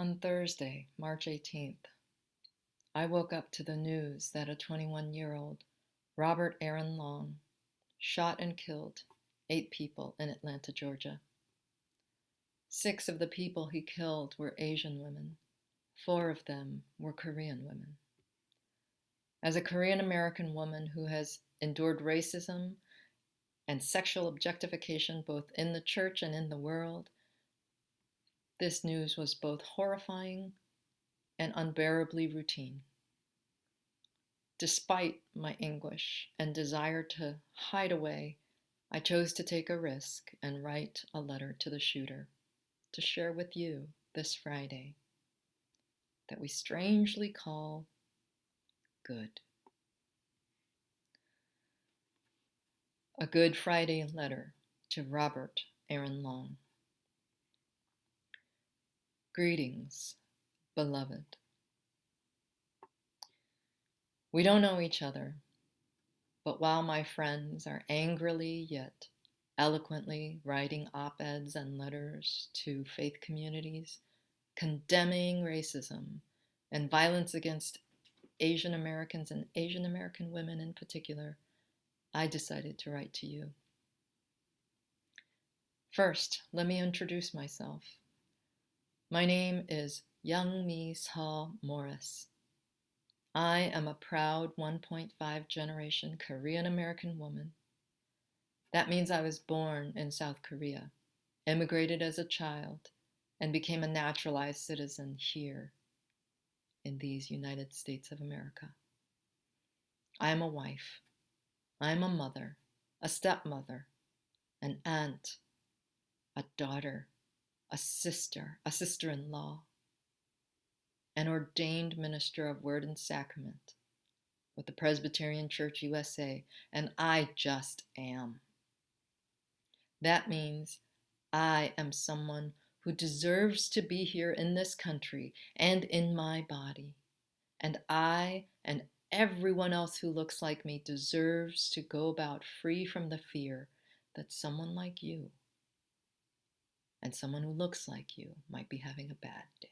On Thursday, March 18th, I woke up to the news that a 21-year-old, Robert Aaron Long, shot and killed 8 people in Atlanta, Georgia. 6 of the people he killed were Asian women. 4 of them were Korean women. As a Korean American woman who has endured racism and sexual objectification both in the church and in the world, this news was both horrifying and unbearably routine. Despite my anguish and desire to hide away, I chose to take a risk and write a letter to the shooter to share with you this Friday that we strangely call good. A Good Friday letter to Robert Aaron Long. Greetings, beloved. We don't know each other, but while my friends are angrily yet eloquently writing op-eds and letters to faith communities, condemning racism and violence against Asian Americans and Asian American women in particular, I decided to write to you. First, let me introduce myself. My name is Youngmi Seo Morris. I am a proud 1.5 generation Korean American woman. That means I was born in South Korea, immigrated as a child, and became a naturalized citizen here in these United States of America. I am a wife. I am a mother, a stepmother, an aunt, a daughter, a sister-in-law, an ordained minister of Word and Sacrament with the Presbyterian Church USA, and I just am. That means I am someone who deserves to be here in this country and in my body, and I and everyone else who looks like me deserves to go about free from the fear that someone like you and someone who looks like you might be having a bad day.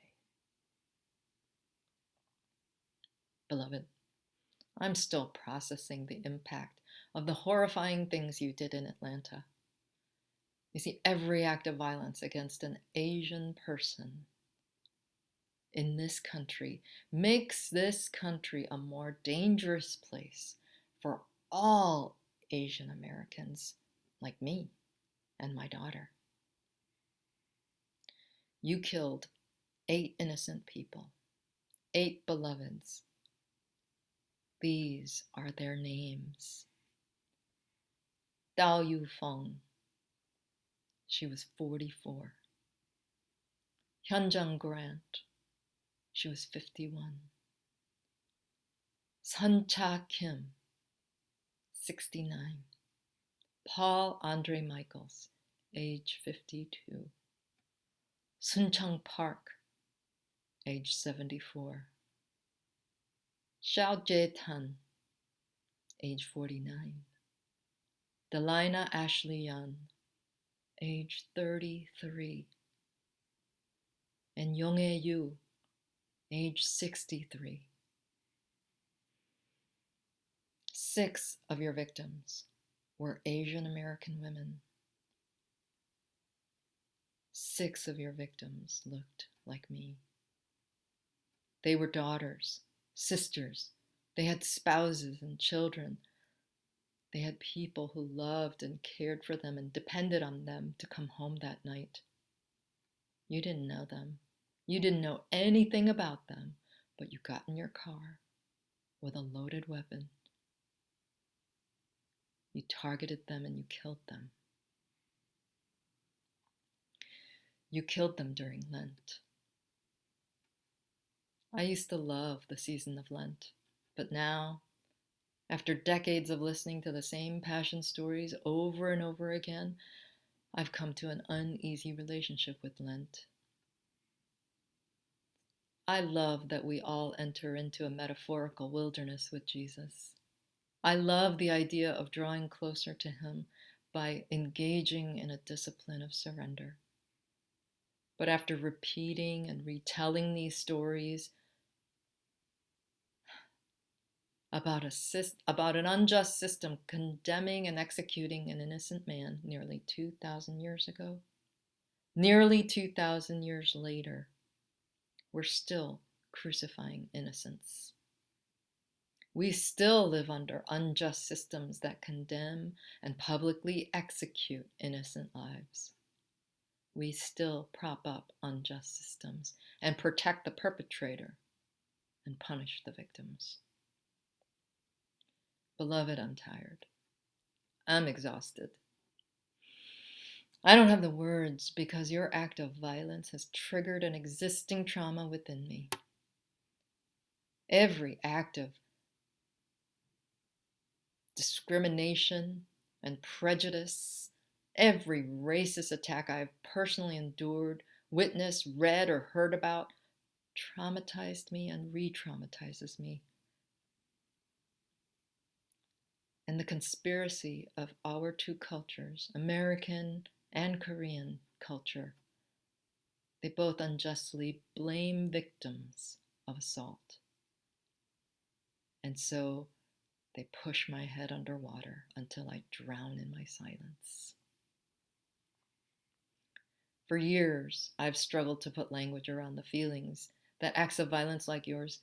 Beloved, I'm still processing the impact of the horrifying things you did in Atlanta. You see, every act of violence against an Asian person in this country makes this country a more dangerous place for all Asian Americans like me and my daughter. You killed 8 innocent people, 8 beloveds. These are their names. Dao Yufeng, she was 44. Hyunjung Grant, she was 51. Sun Cha Kim, 69. Paul Andre Michaels, age 52. Sun Chung Park, age 74. Xiao Jie-tan, age 49. Delina Ashley Yun, age 33. And Yonghae Yu, age 63. 6 of your victims were Asian American women. 6 of your victims looked like me. They were daughters, sisters. They had spouses and children. They had people who loved and cared for them and depended on them to come home that night. You didn't know them. You didn't know anything about them, but you got in your car with a loaded weapon. You targeted them and you killed them. You killed them during Lent. I used to love the season of Lent, but now, after decades of listening to the same passion stories over and over again, I've come to an uneasy relationship with Lent. I love that we all enter into a metaphorical wilderness with Jesus. I love the idea of drawing closer to him by engaging in a discipline of surrender. But after repeating and retelling these stories about an unjust system condemning and executing an innocent man nearly 2,000 years ago, nearly 2,000 years later, we're still crucifying innocence. We still live under unjust systems that condemn and publicly execute innocent lives. We still prop up unjust systems and protect the perpetrator and punish the victims. Beloved, I'm tired. I'm exhausted. I don't have the words because your act of violence has triggered an existing trauma within me. Every act of discrimination and prejudice, every racist attack I've personally endured, witnessed, read, or heard about traumatized me and re-traumatizes me. And the conspiracy of our two cultures, American and Korean culture, they both unjustly blame victims of assault. And so they push my head underwater until I drown in my silence. For years, I've struggled to put language around the feelings that acts of violence like yours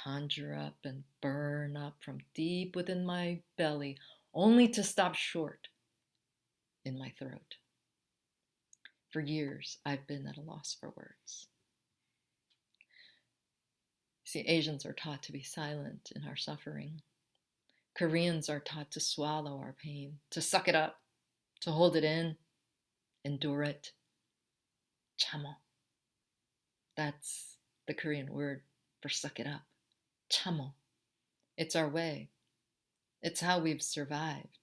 conjure up and burn up from deep within my belly, only to stop short in my throat. For years, I've been at a loss for words. See, Asians are taught to be silent in our suffering. Koreans are taught to swallow our pain, to suck it up, to hold it in, endure it. Chamo. That's the Korean word for suck it up. Chamo. It's our way. It's how we've survived.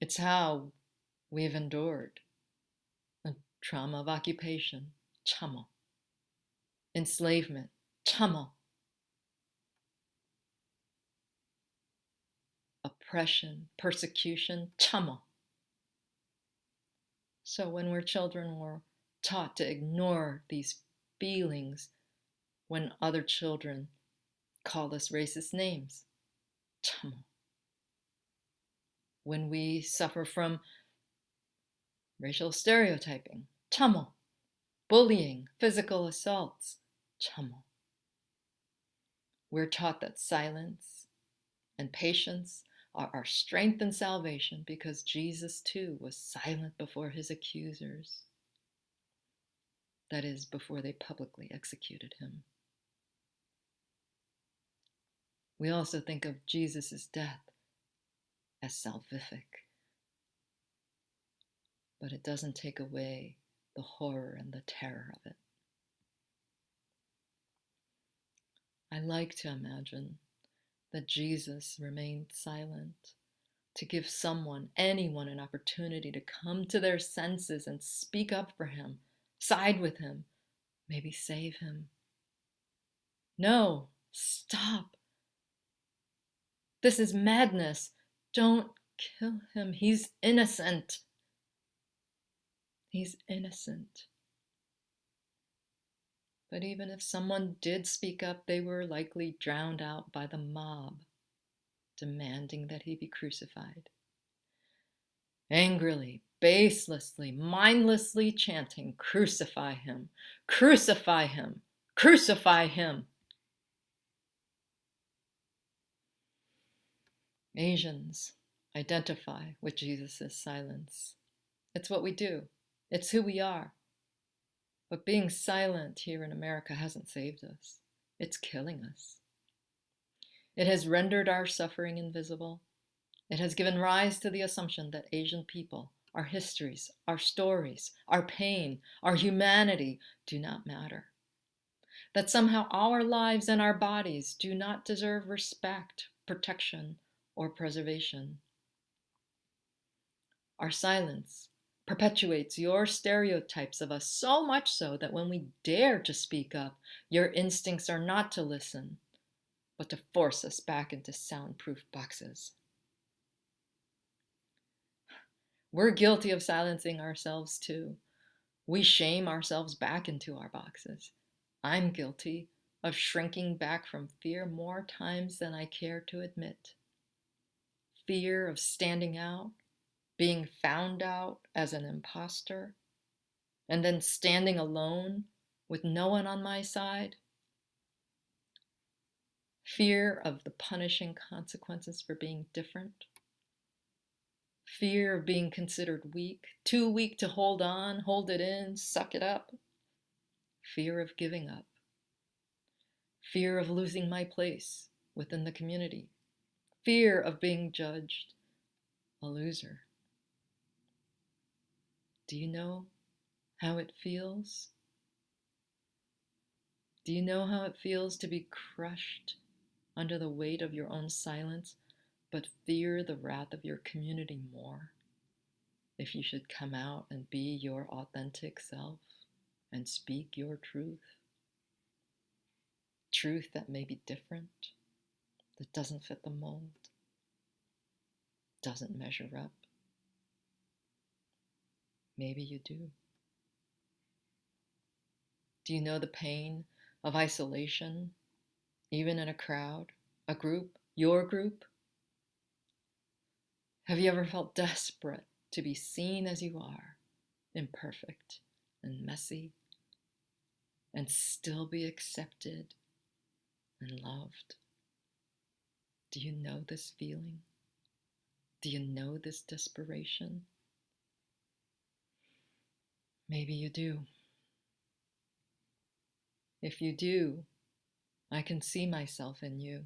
It's how we've endured. A trauma of occupation. Chamo. Enslavement. Chamo. Oppression, persecution. Chamo. So when we're children, we're taught to ignore these feelings when other children call us racist names. Chamo. When we suffer from racial stereotyping. Chamo. Bullying, physical assaults. Chamo. We're taught that silence and patience are our strength and salvation because Jesus too was silent before his accusers. That is, before they publicly executed him. We also think of Jesus' death as salvific, but it doesn't take away the horror and the terror of it. I like to imagine that Jesus remained silent to give someone, anyone, an opportunity to come to their senses and speak up for him, side with him, maybe save him. No, stop. This is madness. Don't kill him. He's innocent. He's innocent. But even if someone did speak up, they were likely drowned out by the mob, demanding that he be crucified. Angrily, baselessly, mindlessly chanting, "Crucify him! Crucify him! Crucify him!" Asians identify with Jesus' silence. It's what we do. It's who we are. But being silent here in America hasn't saved us. It's killing us. It has rendered our suffering invisible. It has given rise to the assumption that Asian people, our histories, our stories, our pain, our humanity do not matter. That somehow our lives and our bodies do not deserve respect, protection, or preservation. Our silence perpetuates your stereotypes of us so much so that when we dare to speak up, your instincts are not to listen, but to force us back into soundproof boxes. We're guilty of silencing ourselves too. We shame ourselves back into our boxes. I'm guilty of shrinking back from fear more times than I care to admit. Fear of standing out, being found out as an imposter, and then standing alone with no one on my side. Fear of the punishing consequences for being different. Fear of being considered weak, too weak to hold on, hold it in, suck it up. Fear of giving up. Fear of losing my place within the community. Fear of being judged a loser. Do you know how it feels? Do you know how it feels to be crushed under the weight of your own silence, but fear the wrath of your community more if you should come out and be your authentic self and speak your truth? Truth that may be different, that doesn't fit the mold, doesn't measure up. Maybe you do. Do you know the pain of isolation, even in a crowd, a group, your group? Have you ever felt desperate to be seen as you are, imperfect and messy, and still be accepted and loved? Do you know this feeling? Do you know this desperation? Maybe you do. If you do, I can see myself in you.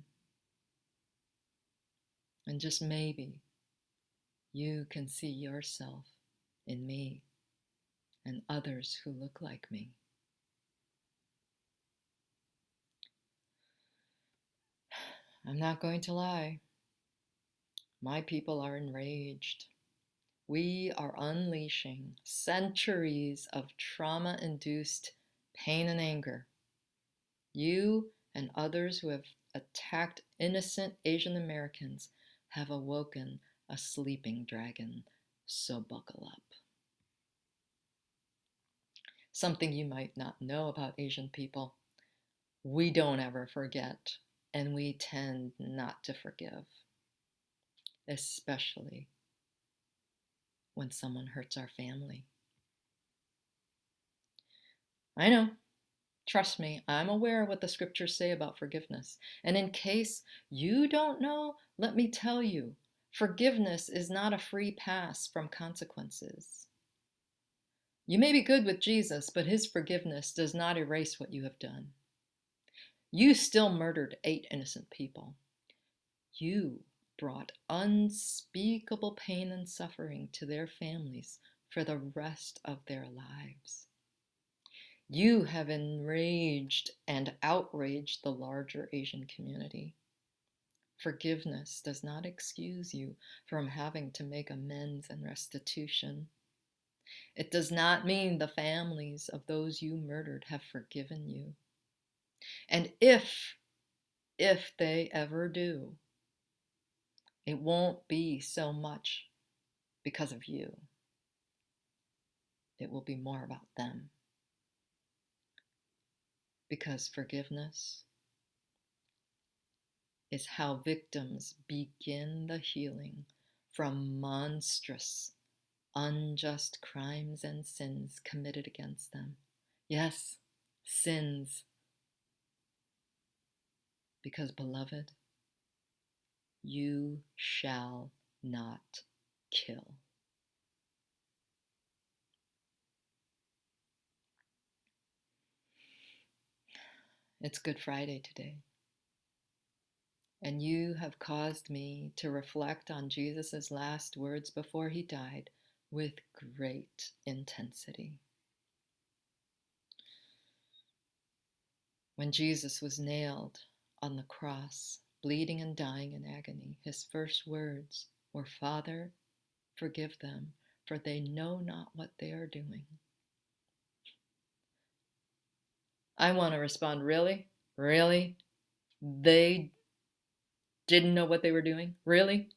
And just maybe you can see yourself in me and others who look like me. I'm not going to lie. My people are enraged. We are unleashing centuries of trauma-induced pain and anger. You and others who have attacked innocent Asian Americans have awoken a sleeping dragon, so buckle up. Something you might not know about Asian people: we don't ever forget, and we tend not to forgive, especially when someone hurts our family. I know. Trust me, I'm aware of what the scriptures say about forgiveness. And in case you don't know, let me tell you, forgiveness is not a free pass from consequences. You may be good with Jesus, but his forgiveness does not erase what you have done. You still murdered 8 innocent people. You brought unspeakable pain and suffering to their families for the rest of their lives. You have enraged and outraged the larger Asian community. Forgiveness does not excuse you from having to make amends and restitution. It does not mean the families of those you murdered have forgiven you. And if they ever do, it won't be so much because of you. It will be more about them. Because forgiveness is how victims begin the healing from monstrous, unjust crimes and sins committed against them. Yes, sins. Because, beloved, you shall not kill. It's Good Friday today, and you have caused me to reflect on Jesus' last words before he died with great intensity. When Jesus was nailed on the cross, bleeding and dying in agony, his first words were, "Father, forgive them, for they know not what they are doing." I want to respond, really? Really? They didn't know what they were doing? Really?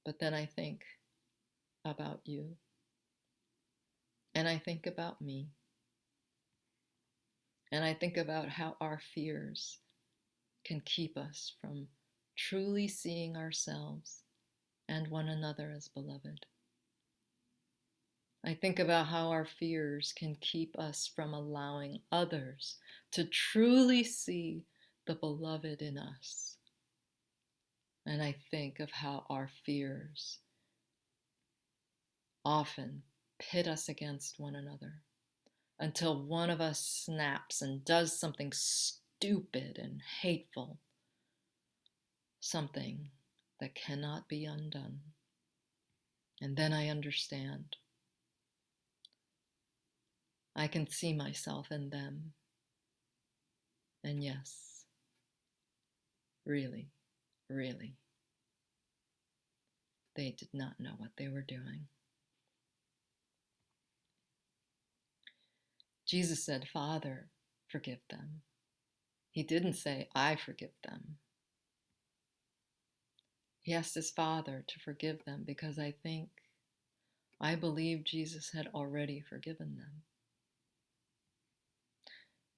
But then I think about you And I think about me. And I think about how our fears can keep us from truly seeing ourselves and one another as beloved. I think about how our fears can keep us from allowing others to truly see the beloved in us. And I think of how our fears often pit us against one another until one of us snaps and does something stupid and hateful, something that cannot be undone. And then I understand. I can see myself in them. And yes, really, really, they did not know what they were doing. Jesus said, Father, forgive them. He didn't say, I forgive them. He asked his Father to forgive them because I believe Jesus had already forgiven them.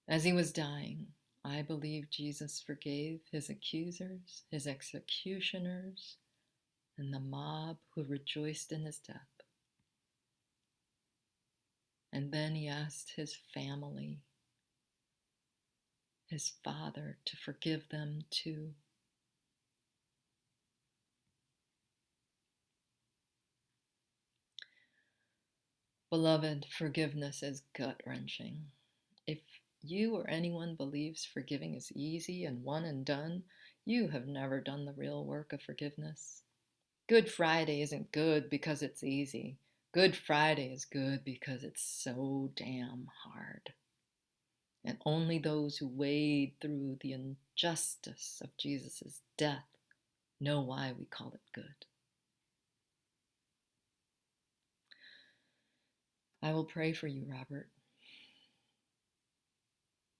As he was dying, I believe Jesus forgave his accusers, his executioners, and the mob who rejoiced in his death. And then he asked his family, his Father, to forgive them too. Beloved, forgiveness is gut-wrenching. If you or anyone believes forgiving is easy and one and done, you have never done the real work of forgiveness. Good Friday isn't good because it's easy. Good Friday is good because it's so damn hard. And only those who wade through the injustice of Jesus' death know why we call it good. I will pray for you, Robert,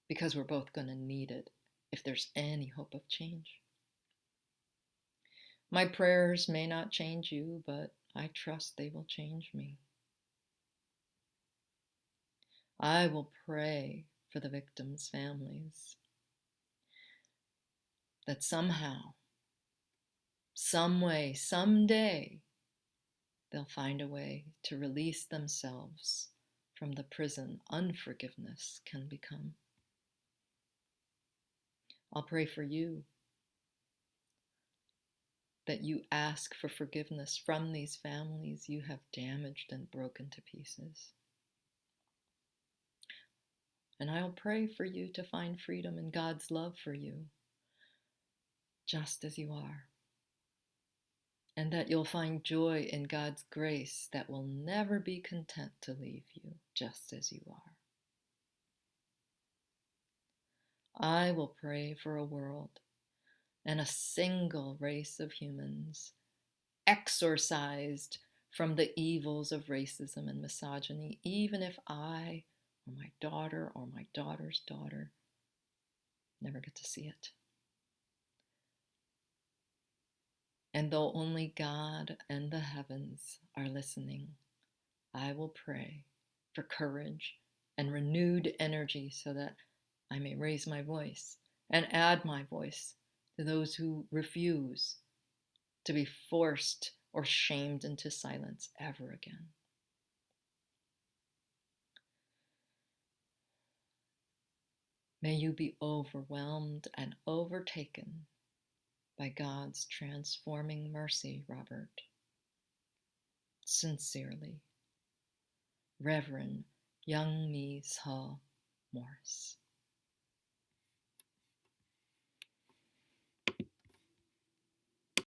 because we're both going to need it if there's any hope of change. My prayers may not change you, but I trust they will change me. I will pray for the victims' families that somehow, some way, someday, they'll find a way to release themselves from the prison unforgiveness can become. I'll pray for you that you ask for forgiveness from these families you have damaged and broken to pieces. And I'll pray for you to find freedom in God's love for you, just as you are. And that you'll find joy in God's grace that will never be content to leave you just as you are. I will pray for a world and a single race of humans exorcised from the evils of racism and misogyny, even if I or my daughter or my daughter's daughter never get to see it. And though only God and the heavens are listening, I will pray for courage and renewed energy so that I may raise my voice and add my voice to those who refuse to be forced or shamed into silence ever again. May you be overwhelmed and overtaken by God's transforming mercy, Robert. Sincerely, Reverend Young Mi Seo Morris.